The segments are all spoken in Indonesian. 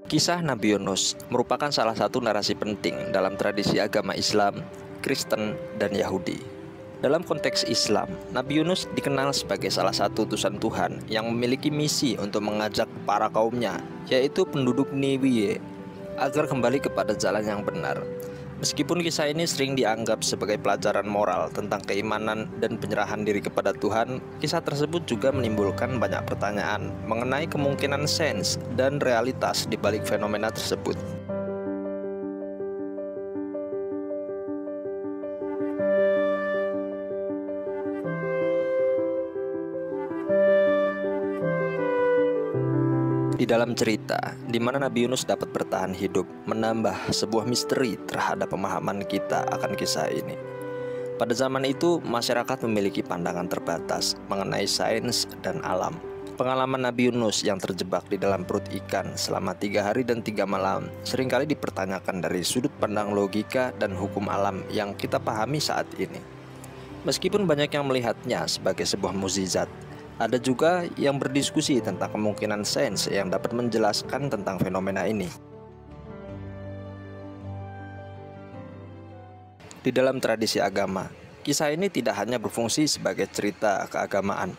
Kisah Nabi Yunus merupakan salah satu narasi penting dalam tradisi agama Islam, Kristen, dan Yahudi. Dalam konteks Islam, Nabi Yunus dikenal sebagai salah satu utusan Tuhan yang memiliki misi untuk mengajak para kaumnya, yaitu penduduk Niniwe, agar kembali kepada jalan yang benar. Meskipun kisah ini sering dianggap sebagai pelajaran moral tentang keimanan dan penyerahan diri kepada Tuhan, kisah tersebut juga menimbulkan banyak pertanyaan mengenai kemungkinan sains dan realitas di balik fenomena tersebut. Di dalam cerita, di mana Nabi Yunus dapat bertahan hidup, menambah sebuah misteri terhadap pemahaman kita akan kisah ini. Pada zaman itu, masyarakat memiliki pandangan terbatas mengenai sains dan alam. Pengalaman Nabi Yunus yang terjebak di dalam perut ikan selama 3 hari dan 3 malam seringkali dipertanyakan dari sudut pandang logika dan hukum alam yang kita pahami saat ini. Meskipun banyak yang melihatnya sebagai sebuah mukjizat, ada juga yang berdiskusi tentang kemungkinan sains yang dapat menjelaskan tentang fenomena ini. Di dalam tradisi agama, kisah ini tidak hanya berfungsi sebagai cerita keagamaan,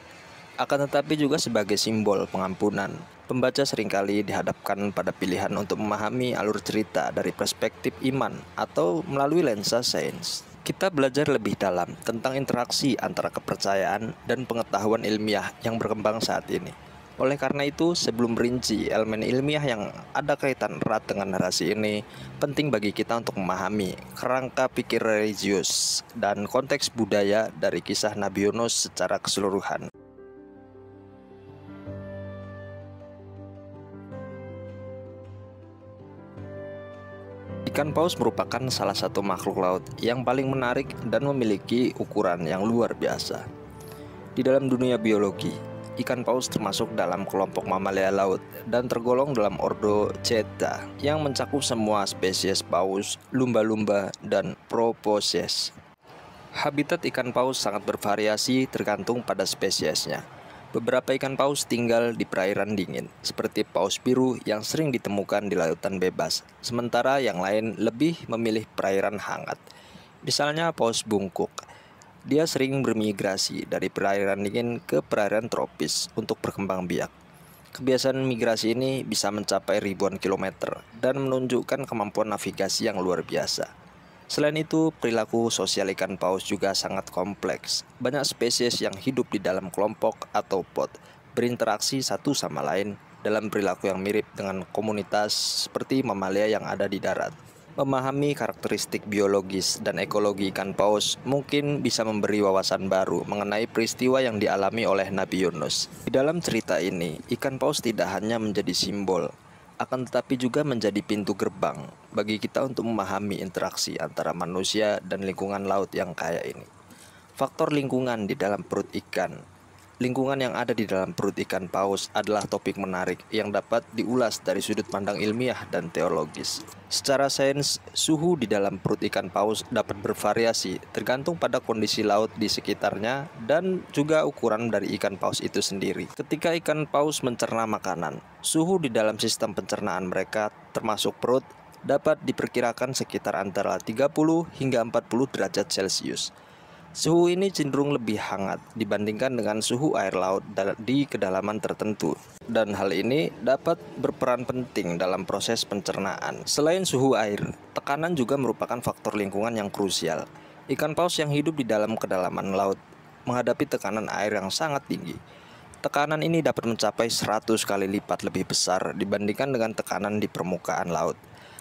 akan tetapi juga sebagai simbol pengampunan. Pembaca seringkali dihadapkan pada pilihan untuk memahami alur cerita dari perspektif iman atau melalui lensa sains. Kita belajar lebih dalam tentang interaksi antara kepercayaan dan pengetahuan ilmiah yang berkembang saat ini. Oleh karena itu, sebelum merinci elemen ilmiah yang ada kaitan erat dengan narasi ini, penting bagi kita untuk memahami kerangka pikir religius dan konteks budaya dari kisah Nabi Yunus secara keseluruhan. Ikan paus merupakan salah satu makhluk laut yang paling menarik dan memiliki ukuran yang luar biasa. Di dalam dunia biologi, ikan paus termasuk dalam kelompok mamalia laut dan tergolong dalam ordo Ceta yang mencakup semua spesies paus, lumba-lumba, dan Proboscis. Habitat ikan paus sangat bervariasi tergantung pada spesiesnya. Beberapa ikan paus tinggal di perairan dingin, seperti paus biru yang sering ditemukan di lautan bebas, sementara yang lain lebih memilih perairan hangat. Misalnya paus bungkuk, dia sering bermigrasi dari perairan dingin ke perairan tropis untuk berkembang biak. Kebiasaan migrasi ini bisa mencapai ribuan kilometer dan menunjukkan kemampuan navigasi yang luar biasa. Selain itu, perilaku sosial ikan paus juga sangat kompleks. Banyak spesies yang hidup di dalam kelompok atau pod berinteraksi satu sama lain dalam perilaku yang mirip dengan komunitas seperti mamalia yang ada di darat. Memahami karakteristik biologis dan ekologi ikan paus mungkin bisa memberi wawasan baru mengenai peristiwa yang dialami oleh Nabi Yunus. Di dalam cerita ini, ikan paus tidak hanya menjadi simbol, akan tetapi juga menjadi pintu gerbang bagi kita untuk memahami interaksi antara manusia dan lingkungan laut yang kaya ini. Faktor lingkungan di dalam perut ikan. Lingkungan yang ada di dalam perut ikan paus adalah topik menarik yang dapat diulas dari sudut pandang ilmiah dan teologis. Secara sains, suhu di dalam perut ikan paus dapat bervariasi tergantung pada kondisi laut di sekitarnya dan juga ukuran dari ikan paus itu sendiri. Ketika ikan paus mencerna makanan, suhu di dalam sistem pencernaan mereka, termasuk perut, dapat diperkirakan sekitar antara 30 hingga 40 derajat Celcius. Suhu ini cenderung lebih hangat dibandingkan dengan suhu air laut di kedalaman tertentu, dan hal ini dapat berperan penting dalam proses pencernaan. Selain suhu air, tekanan juga merupakan faktor lingkungan yang krusial. Ikan paus yang hidup di dalam kedalaman laut menghadapi tekanan air yang sangat tinggi. Tekanan ini dapat mencapai 100 kali lipat lebih besar dibandingkan dengan tekanan di permukaan laut.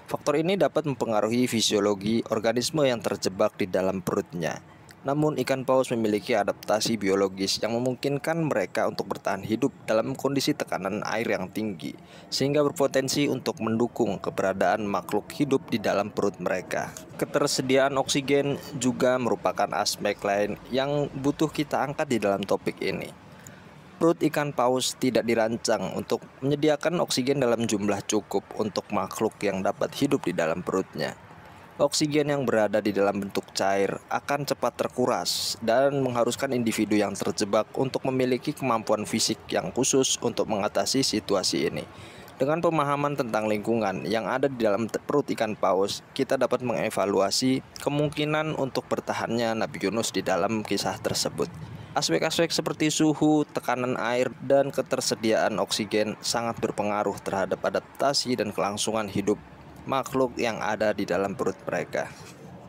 Faktor ini dapat mempengaruhi fisiologi organisme yang terjebak di dalam perutnya. Namun ikan paus memiliki adaptasi biologis yang memungkinkan mereka untuk bertahan hidup dalam kondisi tekanan air yang tinggi, sehingga berpotensi untuk mendukung keberadaan makhluk hidup di dalam perut mereka. Ketersediaan oksigen juga merupakan aspek lain yang butuh kita angkat di dalam topik ini. Perut ikan paus tidak dirancang untuk menyediakan oksigen dalam jumlah cukup untuk makhluk yang dapat hidup di dalam perutnya. Oksigen yang berada di dalam bentuk cair akan cepat terkuras dan mengharuskan individu yang terjebak untuk memiliki kemampuan fisik yang khusus untuk mengatasi situasi ini. Dengan pemahaman tentang lingkungan yang ada di dalam perut ikan paus, kita dapat mengevaluasi kemungkinan untuk bertahannya Nabi Yunus di dalam kisah tersebut. Aspek-aspek seperti suhu, tekanan air, dan ketersediaan oksigen sangat berpengaruh terhadap adaptasi dan kelangsungan hidup makhluk yang ada di dalam perut mereka.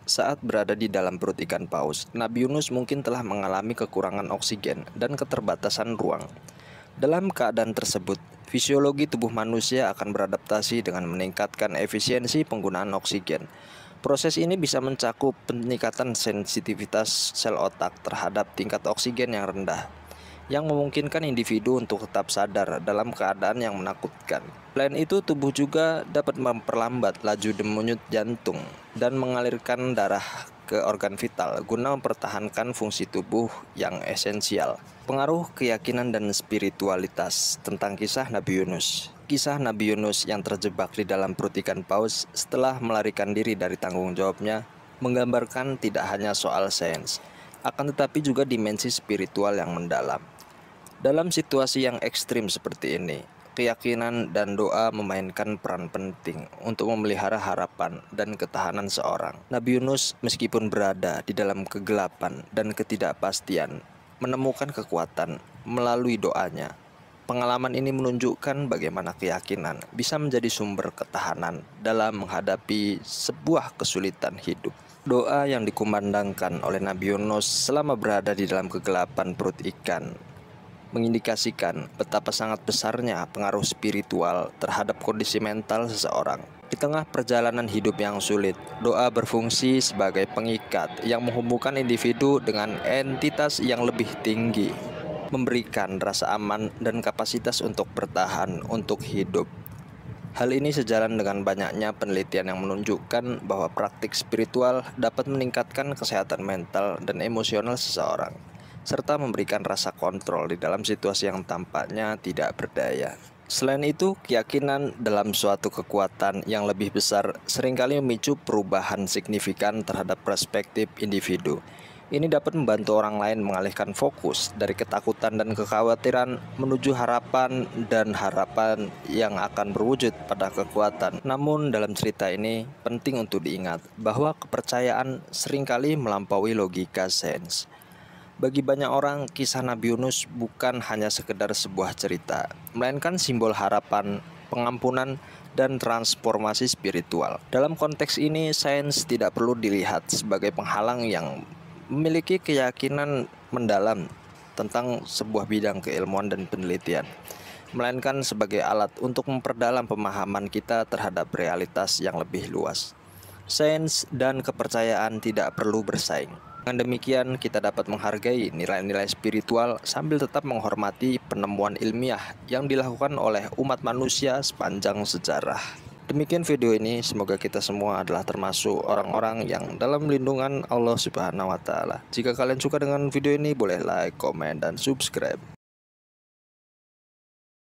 Saat berada di dalam perut ikan paus, Nabi Yunus mungkin telah mengalami kekurangan oksigen dan keterbatasan ruang. Dalam keadaan tersebut, fisiologi tubuh manusia akan beradaptasi dengan meningkatkan efisiensi penggunaan oksigen. Proses ini bisa mencakup peningkatan sensitivitas sel otak terhadap tingkat oksigen yang rendah, yang memungkinkan individu untuk tetap sadar dalam keadaan yang menakutkan. Selain itu, tubuh juga dapat memperlambat laju denyut jantung dan mengalirkan darah ke organ vital guna mempertahankan fungsi tubuh yang esensial. Pengaruh keyakinan dan spiritualitas tentang kisah Nabi Yunus. Kisah Nabi Yunus yang terjebak di dalam perut ikan paus setelah melarikan diri dari tanggung jawabnya menggambarkan tidak hanya soal sains, akan tetapi juga dimensi spiritual yang mendalam. Dalam situasi yang ekstrim seperti ini, keyakinan dan doa memainkan peran penting untuk memelihara harapan dan ketahanan seorang. Nabi Yunus meskipun berada di dalam kegelapan dan ketidakpastian, menemukan kekuatan melalui doanya. Pengalaman ini menunjukkan bagaimana keyakinan bisa menjadi sumber ketahanan dalam menghadapi sebuah kesulitan hidup. Doa yang dikumandangkan oleh Nabi Yunus selama berada di dalam kegelapan perut ikan mengindikasikan betapa sangat besarnya pengaruh spiritual terhadap kondisi mental seseorang. Di tengah perjalanan hidup yang sulit, doa berfungsi sebagai pengikat yang menghubungkan individu dengan entitas yang lebih tinggi, memberikan rasa aman dan kapasitas untuk bertahan untuk hidup. Hal ini sejalan dengan banyaknya penelitian yang menunjukkan bahwa praktik spiritual dapat meningkatkan kesehatan mental dan emosional seseorang, serta memberikan rasa kontrol di dalam situasi yang tampaknya tidak berdaya. Selain itu, keyakinan dalam suatu kekuatan yang lebih besar seringkali memicu perubahan signifikan terhadap perspektif individu. Ini dapat membantu orang lain mengalihkan fokus dari ketakutan dan kekhawatiran menuju harapan dan harapan yang akan berwujud pada kekuatan. Namun dalam cerita ini penting untuk diingat bahwa kepercayaan seringkali melampaui logika sains. Bagi banyak orang, kisah Nabi Yunus bukan hanya sekedar sebuah cerita, melainkan simbol harapan, pengampunan, dan transformasi spiritual. Dalam konteks ini, sains tidak perlu dilihat sebagai penghalang yang memiliki keyakinan mendalam tentang sebuah bidang keilmuan dan penelitian, melainkan sebagai alat untuk memperdalam pemahaman kita terhadap realitas yang lebih luas. Sains dan kepercayaan tidak perlu bersaing. Dengan demikian, kita dapat menghargai nilai-nilai spiritual sambil tetap menghormati penemuan ilmiah yang dilakukan oleh umat manusia sepanjang sejarah. Demikian video ini, semoga kita semua adalah termasuk orang-orang yang dalam lindungan Allah Subhanahu wa Ta'ala. Jika kalian suka dengan video ini, boleh like, komen, dan subscribe.